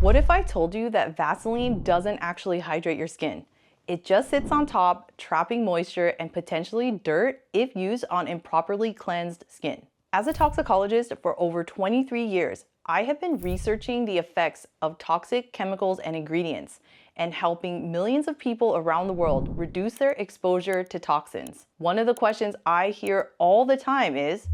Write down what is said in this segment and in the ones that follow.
What if I told you that Vaseline doesn't actually hydrate your skin? It just sits on top, trapping moisture and potentially dirt if used on improperly cleansed skin. As a toxicologist for over 23 years, I have been researching the effects of toxic chemicals and ingredients and helping millions of people around the world reduce their exposure to toxins. One of the questions I hear all the time is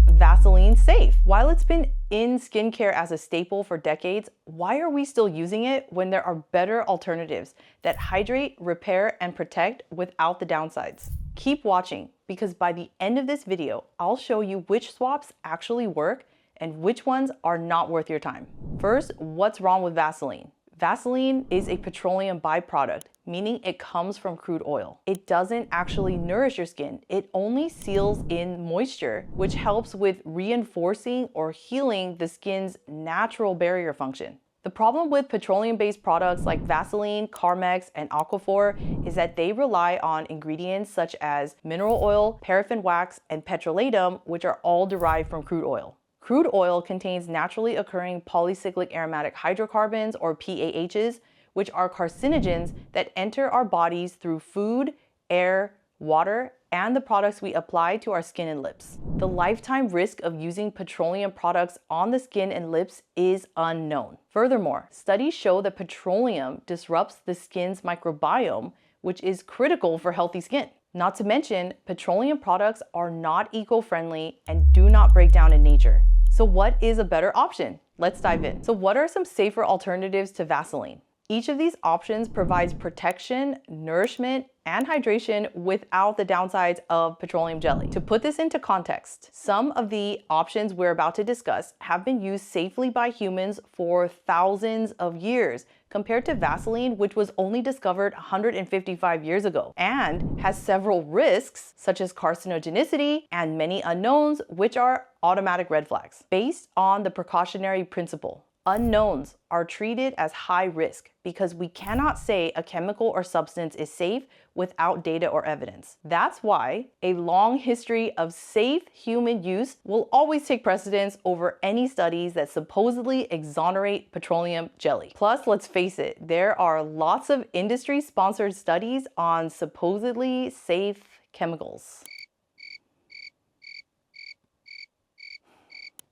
Vaseline safe? While it's been in skincare as a staple for decades, why are we still using it when there are better alternatives that hydrate, repair, and protect without the downsides? Keep watching, because by the end of this video, I'll show you which swaps actually work and which ones are not worth your time. First, what's wrong with Vaseline? Vaseline is a petroleum byproduct, meaning it comes from crude oil. It doesn't actually nourish your skin. It only seals in moisture, which helps with reinforcing or healing the skin's natural barrier function. The problem with petroleum-based products like Vaseline, Carmex, and Aquaphor is that they rely on ingredients such as mineral oil, paraffin wax, and petrolatum, which are all derived from crude oil. Crude oil contains naturally occurring polycyclic aromatic hydrocarbons, or PAHs, which are carcinogens that enter our bodies through food, air, water, and the products we apply to our skin and lips. The lifetime risk of using petroleum products on the skin and lips is unknown. Furthermore, studies show that petroleum disrupts the skin's microbiome, which is critical for healthy skin. Not to mention, petroleum products are not eco-friendly and do not break down in nature. So what is a better option? Let's dive in. So what are some safer alternatives to Vaseline? Each of these options provides protection, nourishment, and hydration without the downsides of petroleum jelly. To put this into context, some of the options we're about to discuss have been used safely by humans for thousands of years, compared to Vaseline, which was only discovered 155 years ago, and has several risks, such as carcinogenicity and many unknowns, which are automatic red flags. Based on the precautionary principle, unknowns are treated as high risk because we cannot say a chemical or substance is safe without data or evidence. That's why a long history of safe human use will always take precedence over any studies that supposedly exonerate petroleum jelly. Plus, let's face it, there are lots of industry-sponsored studies on supposedly safe chemicals.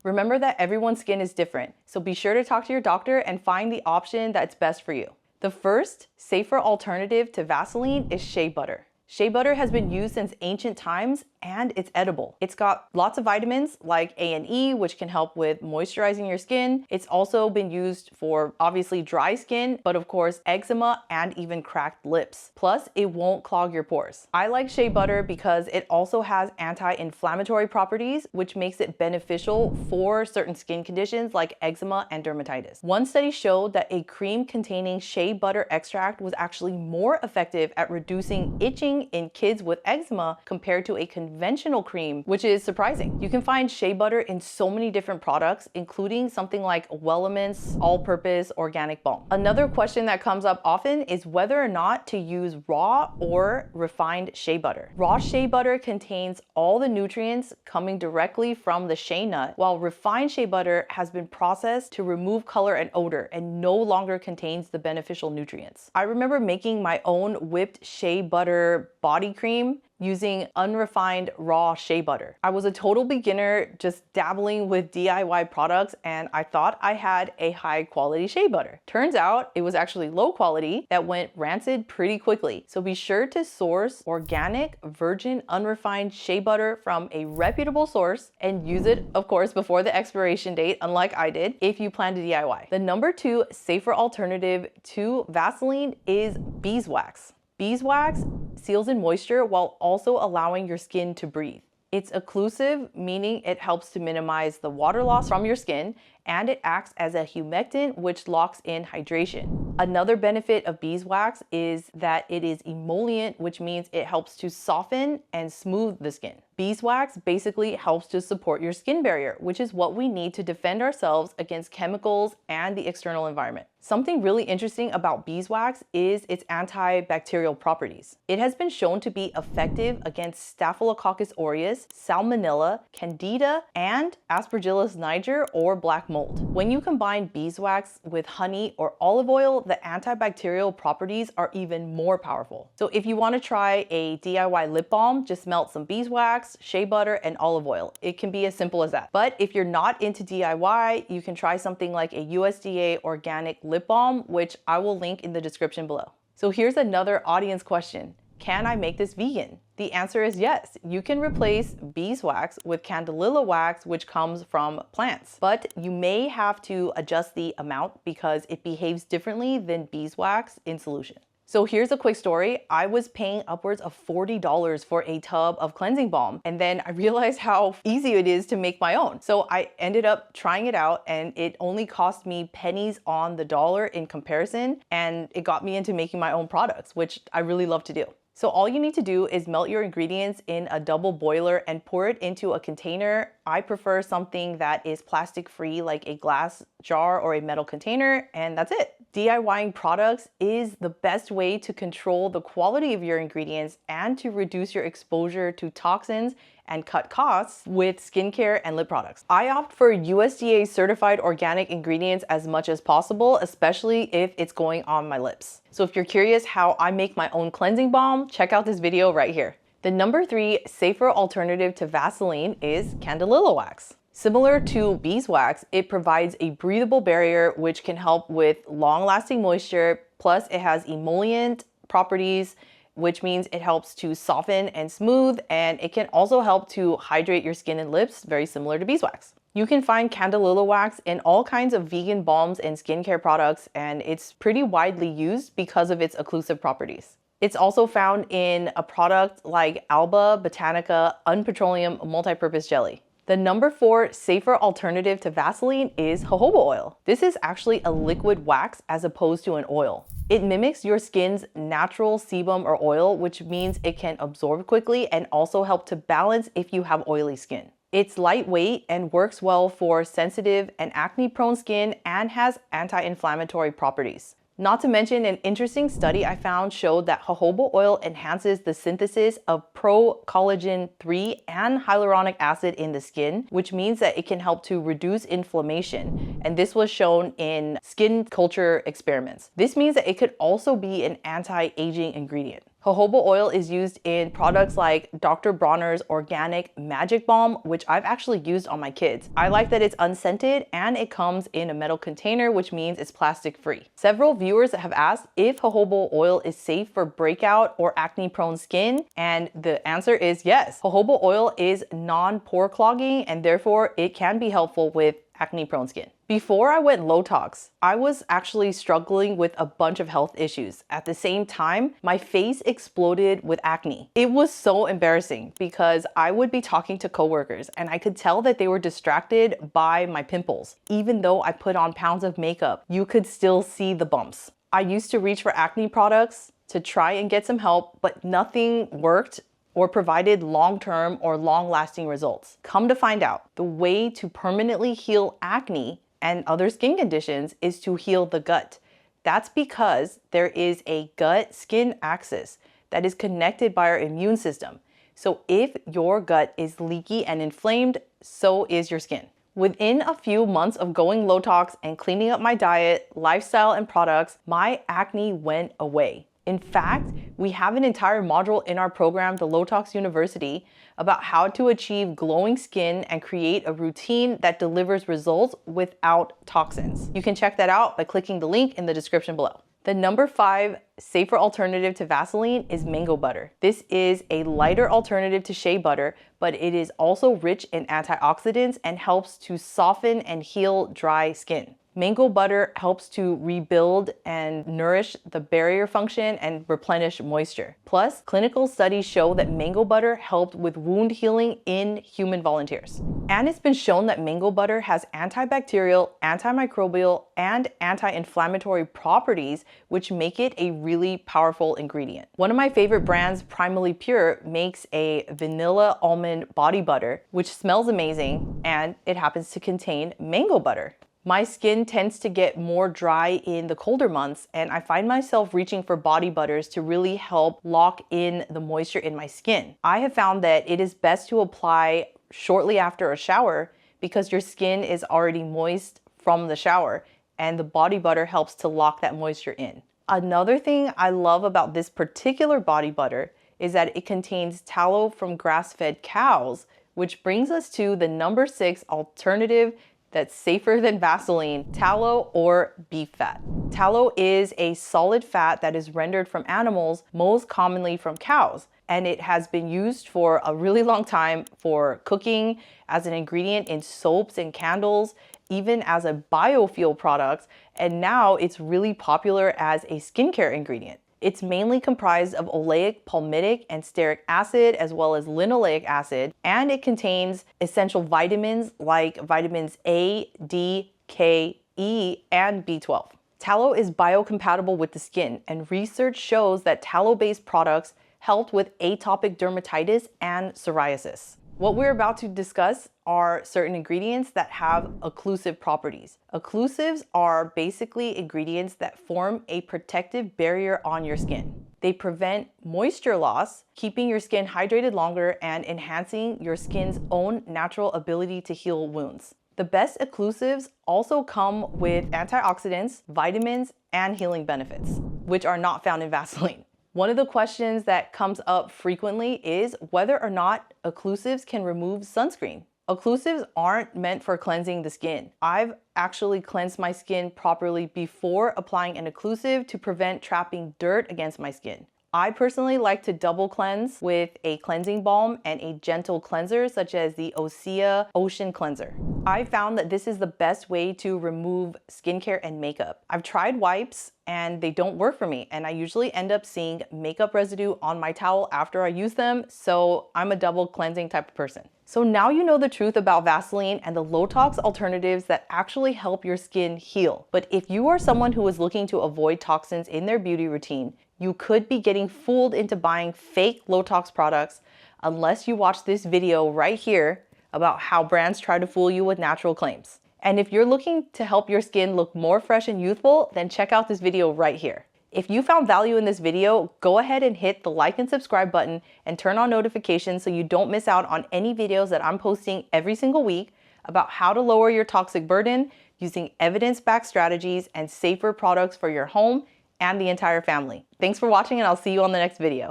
Remember that everyone's skin is different, so be sure to talk to your doctor and find the option that's best for you. The first, safer alternative to Vaseline is shea butter. Shea butter has been used since ancient times and it's edible. It's got lots of vitamins like A and E, which can help with moisturizing your skin. It's also been used for obviously dry skin, but of course eczema and even cracked lips. Plus, it won't clog your pores. I like shea butter because it also has anti-inflammatory properties, which makes it beneficial for certain skin conditions like eczema and dermatitis. One study showed that a cream containing shea butter extract was actually more effective at reducing itching in kids with eczema compared to a conventional cream, which is surprising. You can find shea butter in so many different products, including something like Welleman's all-purpose organic balm. Another question that comes up often is whether or not to use raw or refined shea butter. Raw shea butter contains all the nutrients coming directly from the shea nut, while refined shea butter has been processed to remove color and odor and no longer contains the beneficial nutrients. I remember making my own whipped shea butter body cream using unrefined raw shea butter. I was a total beginner, just dabbling with DIY products, and I thought I had a high quality shea butter. Turns out it was actually low quality that went rancid pretty quickly. So be sure to source organic, virgin, unrefined shea butter from a reputable source and use it, of course, before the expiration date, unlike I did, if you plan to DIY. The number 2 safer alternative to Vaseline is beeswax. Beeswax seals in moisture while also allowing your skin to breathe. It's occlusive, meaning it helps to minimize the water loss from your skin, and it acts as a humectant, which locks in hydration. Another benefit of beeswax is that it is emollient, which means it helps to soften and smooth the skin. Beeswax basically helps to support your skin barrier, which is what we need to defend ourselves against chemicals and the external environment. Something really interesting about beeswax is its antibacterial properties. It has been shown to be effective against Staphylococcus aureus, Salmonella, Candida, and Aspergillus niger or black mold. When you combine beeswax with honey or olive oil, the antibacterial properties are even more powerful. So if you want to try a DIY lip balm, just melt some beeswax, shea butter, and olive oil. It can be as simple as that. But if you're not into DIY, you can try something like a USDA organic lip balm, which I will link in the description below. So here's another audience question. Can I make this vegan? The answer is yes. You can replace beeswax with candelilla wax, which comes from plants. But you may have to adjust the amount because it behaves differently than beeswax in solution. So here's a quick story. I was paying upwards of $40 for a tub of cleansing balm, and then I realized how easy it is to make my own. So I ended up trying it out, and it only cost me pennies on the dollar in comparison, and it got me into making my own products, which I really love to do. So all you need to do is melt your ingredients in a double boiler and pour it into a container. I prefer something that is plastic free, like a glass jar or a metal container, and that's it. DIYing products is the best way to control the quality of your ingredients and to reduce your exposure to toxins and cut costs with skincare and lip products. I opt for USDA certified organic ingredients as much as possible, especially if it's going on my lips. So if you're curious how I make my own cleansing balm, check out this video right here. The number 3 safer alternative to Vaseline is candelilla wax. Similar to beeswax, it provides a breathable barrier which can help with long-lasting moisture, plus it has emollient properties, which means it helps to soften and smooth, and it can also help to hydrate your skin and lips, very similar to beeswax. You can find candelilla wax in all kinds of vegan balms and skincare products, and it's pretty widely used because of its occlusive properties. It's also found in a product like Alba Botanica Unpetroleum Multipurpose Jelly. The number 4 safer alternative to Vaseline is jojoba oil. This is actually a liquid wax as opposed to an oil. It mimics your skin's natural sebum or oil, which means it can absorb quickly and also help to balance if you have oily skin. It's lightweight and works well for sensitive and acne-prone skin and has anti-inflammatory properties. Not to mention, an interesting study I found showed that jojoba oil enhances the synthesis of pro-collagen 3 and hyaluronic acid in the skin, which means that it can help to reduce inflammation. And this was shown in skin culture experiments. This means that it could also be an anti-aging ingredient. Jojoba oil is used in products like Dr. Bronner's Organic Magic Balm, which I've actually used on my kids. I like that it's unscented and it comes in a metal container, which means it's plastic free. Several viewers have asked if jojoba oil is safe for breakout or acne-prone skin, and the answer is yes. Jojoba oil is non-pore clogging, and therefore it can be helpful with acne-prone skin. Before I went low tox, I was actually struggling with a bunch of health issues. At the same time, my face exploded with acne. It was so embarrassing because I would be talking to coworkers and I could tell that they were distracted by my pimples. Even though I put on pounds of makeup, you could still see the bumps. I used to reach for acne products to try and get some help, but nothing worked or provided long-term or long-lasting results. Come to find out, the way to permanently heal acne and other skin conditions is to heal the gut. That's because there is a gut-skin axis that is connected by our immune system. So if your gut is leaky and inflamed, so is your skin. Within a few months of going low tox and cleaning up my diet, lifestyle, and products, my acne went away. In fact, we have an entire module in our program, the Low Tox University, about how to achieve glowing skin and create a routine that delivers results without toxins. You can check that out by clicking the link in the description below. The number 5 safer alternative to Vaseline is mango butter. This is a lighter alternative to shea butter, but it is also rich in antioxidants and helps to soften and heal dry skin. Mango butter helps to rebuild and nourish the barrier function and replenish moisture. Plus, clinical studies show that mango butter helped with wound healing in human volunteers. And it's been shown that mango butter has antibacterial, antimicrobial, and anti-inflammatory properties, which make it a really powerful ingredient. One of my favorite brands, Primally Pure, makes a vanilla almond body butter, which smells amazing, and it happens to contain mango butter. My skin tends to get more dry in the colder months, and I find myself reaching for body butters to really help lock in the moisture in my skin. I have found that it is best to apply shortly after a shower because your skin is already moist from the shower, and the body butter helps to lock that moisture in. Another thing I love about this particular body butter is that it contains tallow from grass-fed cows, which brings us to the number 6 alternative that's safer than Vaseline: tallow or beef fat. Tallow is a solid fat that is rendered from animals, most commonly from cows, and it has been used for a really long time for cooking, as an ingredient in soaps and candles, even as a biofuel product, and now it's really popular as a skincare ingredient. It's mainly comprised of oleic, palmitic, and stearic acid, as well as linoleic acid, and it contains essential vitamins like vitamins A, D, K, E, and B12. Tallow is biocompatible with the skin, and research shows that tallow-based products helped with atopic dermatitis and psoriasis. What we're about to discuss are certain ingredients that have occlusive properties. Occlusives are basically ingredients that form a protective barrier on your skin. They prevent moisture loss, keeping your skin hydrated longer and enhancing your skin's own natural ability to heal wounds. The best occlusives also come with antioxidants, vitamins, and healing benefits, which are not found in Vaseline. One of the questions that comes up frequently is whether or not occlusives can remove sunscreen. Occlusives aren't meant for cleansing the skin. I've actually cleansed my skin properly before applying an occlusive to prevent trapping dirt against my skin. I personally like to double cleanse with a cleansing balm and a gentle cleanser such as the Osea Ocean Cleanser. I found that this is the best way to remove skincare and makeup. I've tried wipes and they don't work for me, and I usually end up seeing makeup residue on my towel after I use them, so I'm a double cleansing type of person. So now you know the truth about Vaseline and the low-tox alternatives that actually help your skin heal. But if you are someone who is looking to avoid toxins in their beauty routine, you could be getting fooled into buying fake low-tox products unless you watch this video right here about how brands try to fool you with natural claims. And if you're looking to help your skin look more fresh and youthful, then check out this video right here. If you found value in this video, go ahead and hit the like and subscribe button and turn on notifications so you don't miss out on any videos that I'm posting every single week about how to lower your toxic burden using evidence-backed strategies and safer products for your home and the entire family. Thanks for watching, and I'll see you on the next video.